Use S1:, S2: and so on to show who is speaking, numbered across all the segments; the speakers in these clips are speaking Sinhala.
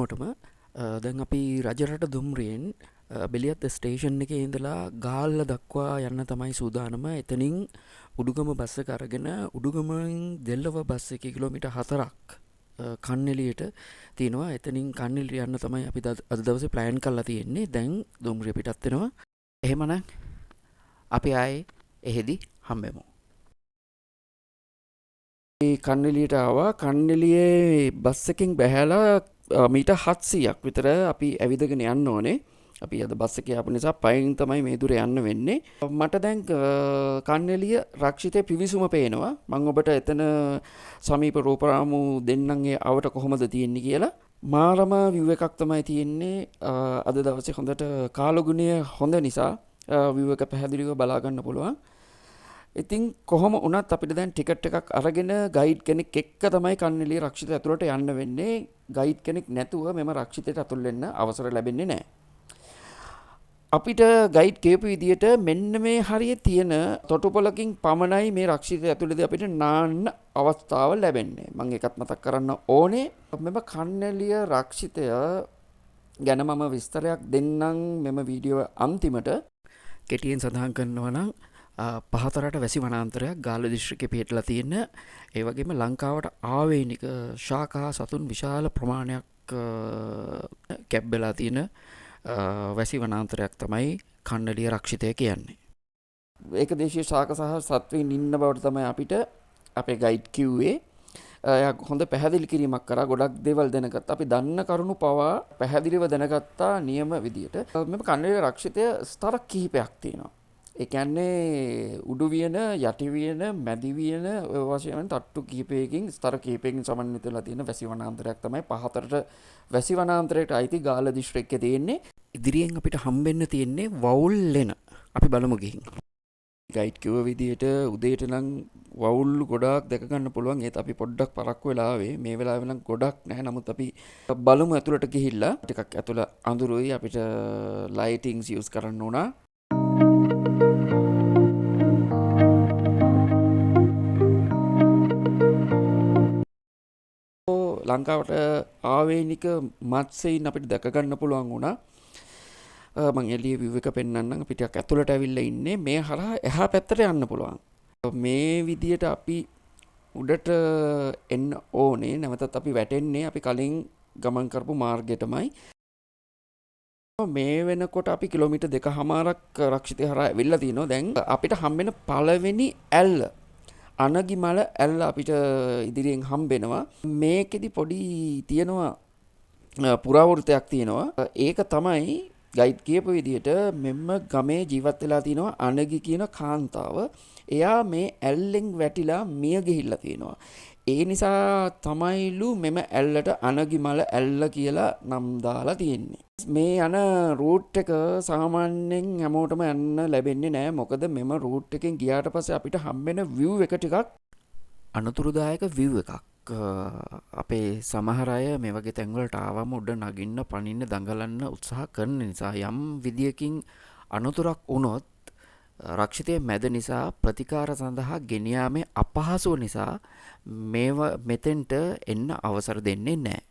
S1: හැමෝටම දැන් අපි රජරට දුම්රියෙන් බෙලියත් ස්ටේෂන් එකේ ඉඳලා ගාල්ල දක්වා යන්න තමයි සූදානම. එතනින් උඩුගම බස් එක අරගෙන උඩුගමෙන් දෙල්ලව බස් එකේ කිලෝමීටර් 4ක් කන්නලියට තියෙනවා. එතනින් කන්නලිය යන්න තමයි අපි අද දවසේ ප්ලෑන් කරලා තියෙන්නේ. දැන් දුම්රිය පිටත් වෙනවා. එහෙමනම් අපි ආයේ එහෙදි හම්බෙමු. කන්නලියට ආවා. කන්නලියේ බස් එකෙන් බැහැලා මීටර් 700ක් විතර අපි ඇවිදගෙන යන්න ඕනේ. අපි අද බස් එකේ ආපු නිසා පයින් තමයි මේ දුර යන්න වෙන්නේ. මට දැන් කන්නලිය රක්ෂිතේ පිවිසුම පේනවා. මම ඔබට එතන සමීප රූපරාමු දෙන්නන්ගේ අවට කොහොමද තියෙන්නේ කියලා. මාරම view එකක් තමයි තියෙන්නේ. අද දවසේ හොඳට කාලගුණය හොඳ නිසා view එක පැහැදිලිව බලා ගන්න පුළුවන්. ඉතින් කොහොම වුණත් අපිට දැන් ටිකට් එකක් අරගෙන ගයිඩ් කෙනෙක් එක්ක තමයි කන්නලිය රක්ෂිත ඇතුළට යන්න වෙන්නේ. ගයිඩ් කෙනෙක් නැතුව මෙම රක්ෂිතයට ඇතුල් වෙන්න අවසර ලැබෙන්නේ නැහැ. අපිට ගයිඩ් කියපු විදියට මෙන්න මේ හරිය තියෙන තොටුපළකින් පමණයි මේ රක්ෂිතය ඇතුළේදී අපිට නාන්න අවස්ථාව ලැබෙන්නේ. මම ඒකත් මතක් කරන්න ඕනේ. මෙම කන්නලිය රක්ෂිතය ගැන මම විස්තරයක් දෙන්නම් මෙම වීඩියෝ අන්තිමට. කෙටියෙන් සඳහන් කරනවා නම් පහතරට වැසි වනාන්තරයක් ගාල්ල දිස්ත්‍රික්කයේ පිහිටලා තියෙන, ඒ වගේම ලංකාවට ආවේනික ශාකා සතුන් විශාල ප්‍රමාණයක් කැප් වෙලා තියෙන වැසි වනාන්තරයක් තමයි කන්නලිය රක්ෂිතය කියන්නේ. ඒක දේශීය ශාක සහ සත්වයින් ඉන්න බවට තමයි අපිට අපේ ගයිඩ් කිව්වේ. එයා හොඳ පැහැදිලි කිරීමක් කරා. ගොඩක් දේවල් දැනගත්තා. අපි දන්න කරුණු පවා පැහැදිලිව දැනගත්තා නියම විදියට. මේ කන්නලිය රක්ෂිතය ස්තර කිහිපයක් තියෙනවා. ඒ කියන්නේ උඩු වියන, යටි වියන, මැදි වියන වශයෙන් තට්ටු කිහිපයකින් ස්තර කිහිපයකින් සමන්විත වෙලා තියෙන වැසි වනාන්තරයක් තමයි පහතරට වැසි වනාන්තරයට අයිති ගාල්ල දිස්ත්‍රික්කයේ තියෙන්නේ. ඉදිරියෙන් අපිට හම්බෙන්න තියෙන්නේ වවුල් ලෙන. අපි බලමු ගිහින්. ගයිඩ් කිව්ව විදිහට උදේට නම් වවුල් ගොඩාක් දැක ගන්න පුළුවන්. ඒත් අපි පොඩ්ඩක් පරක්කු වෙලා ආවේ. මේ වෙලාවේ නම් ගොඩක් නැහැ. නමුත් අපි බලමු ඇතුළට ගිහිල්ලා. ටිකක් ඇතුළ අඳුරුයි. අපිට ලයිටින්ග්ස් යූස් කරන්න උනා. ලංකාවට ආවේනික මත්ස්‍යයින් අපිට දැක ගන්න පුළුවන් වුණා. මම එළිය view එක පෙන්වන්නම්. අපි ටිකක් ඇතුළට ඇවිල්ලා ඉන්නේ. මේ හරහා එහා පැත්තට යන්න පුළුවන්. මේ විදියට අපි උඩට එන්න ඕනේ. නැවතත් අපි වැටෙන්නේ අපි කලින් ගමන් කරපු මාර්ගයටමයි. මේ වෙනකොට අපි කිලෝමීටර් 2.5ක් රක්ෂිතය හරහා ඇවිල්ලා තිනවා. දැන් අපිට හම්බෙන පළවෙනි ඇල්ල අනගිමල ඇල්ල අපිට ඉදිරියෙන් හම්බෙනවා. මේකෙදි පොඩි තියෙනවා පුරාවෘතයක් තියෙනවා. ඒක තමයි ගයිඩ් කියපු විදිහට මෙම්ම ගමේ ජීවත් වෙලා තිනවා අනගි කියන කාන්තාව. එයා මේ ඇල්ලෙන් වැටිලා මිය ගිහිල්ලා තියෙනවා. ඒ නිසා තමයිලු මෙම ඇල්ලට අනගිමල ඇල්ල කියලා නම් දාලා තියෙන්නේ. මේ යන රූට් එක සාමාන්‍යයෙන් හැමෝටම යන්න ලැබෙන්නේ නැහැ. මොකද මෙම රූට් එකෙන් ගියාට පස්සේ අපිට හම්බෙන view එක ටිකක් අනතුරුදායක view එකක්. අපේ සමහර අය මේ වගේ තැන්වලට ආවම උඩ නගින්න, පනින්න, දඟලන්න උත්සාහ කරන නිසා යම් විදියකින් අනතුරක් වුණොත් රක්ෂිතයේ මැද නිසා ප්‍රතිකාර සඳහා ගෙනියාමේ අපහසුව නිසා මෙතෙන්ට එන්න අවසර දෙන්නේ නැහැ.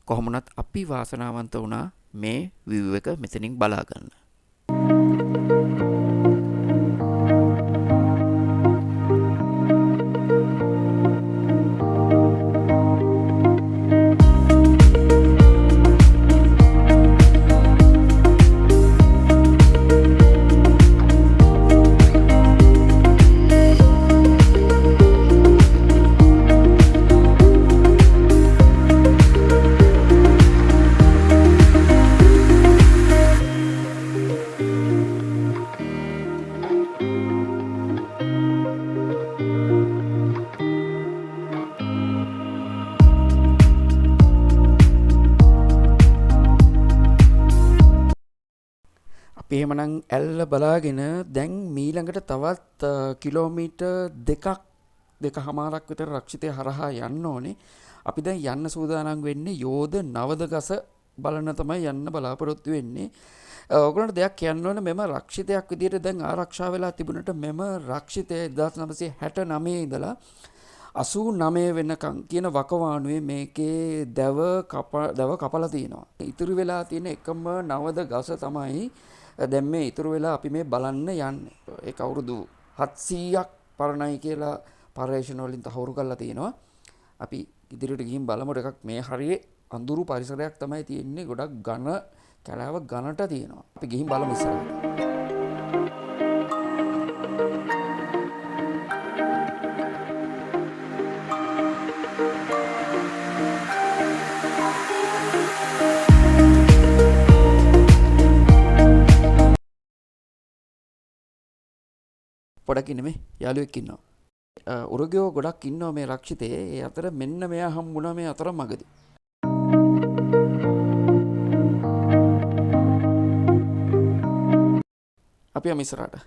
S1: කොහොමුණත් අපි වාසනාවන්ත වුණා මේ view එක මෙතනින් බලා ගන්න. එහෙමනම් ඇල්ල බලාගෙන දැන් මීළඟට තවත් කිලෝමීටර් 2.5ක් විතර රක්ෂිතය හරහා යන්න ඕනේ. අපි දැන් යන්න සූදානම් වෙන්නේ යෝධ නවද ගස බලන්න තමයි යන්න බලාපොරොත්තු වෙන්නේ. ඔයගොල්ලන්ට දෙයක් කියන්න ඕන, මෙම රක්ෂිතයක් විදිහට දැන් ආරක්ෂා වෙලා තිබුණට මෙම රක්ෂිතය 1969 ඉඳලා 89 වෙනකන් කියන වකවානුවේ මේකේ දැව කපලා තියෙනවා. ඉතුරු වෙලා තියෙන එකම නවද ගස තමයි දැන් මේ ඉතුරු වෙලා අපි මේ බලන්න යන්නේ. ඒක අවුරුදු 700ක් පරණයි කියලා පර්යේෂණ වලින් තහවුරු කරලා තියෙනවා. අපි ඉදිරියට ගිහින් බලමු එකක් මේ හරියේ අඳුරු පරිසරයක් තමයි තියෙන්නේ. ගොඩක් ඝන කැලෑව ඝනට තියෙනවා. අපි ගිහින් බලමු ඉස්සරහට. පොඩක් ඉන්න මේ යාළුවෙක් ඉන්නවා. උරගයෝ ගොඩක් ඉන්නවා මේ රක්ෂිතේ. ඒ අතර මෙන්න මෙයා හම්බුණා මේ අතර මගදී. අපි යමු ඉස්සරහට.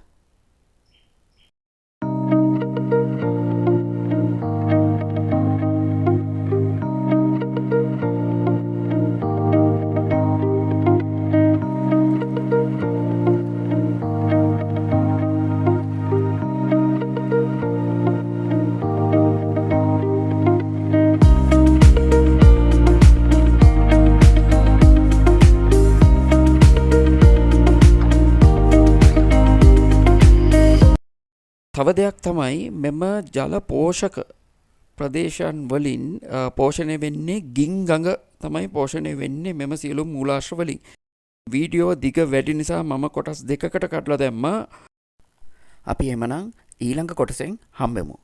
S1: තව දෙයක් තමයි මෙම ජල පෝෂක ප්‍රදේශයන් වලින් පෝෂණය වෙන්නේ ගින් ගඟ තමයි පෝෂණය වෙන්නේ මෙම සියලු මූලාශ්‍ර වලින්. වීඩියෝ දිග වැඩි නිසා මම කොටස් දෙකකට කඩලා දැම්මා. අපි එමනම් ඊළඟ කොටසෙන් හම්බෙමු.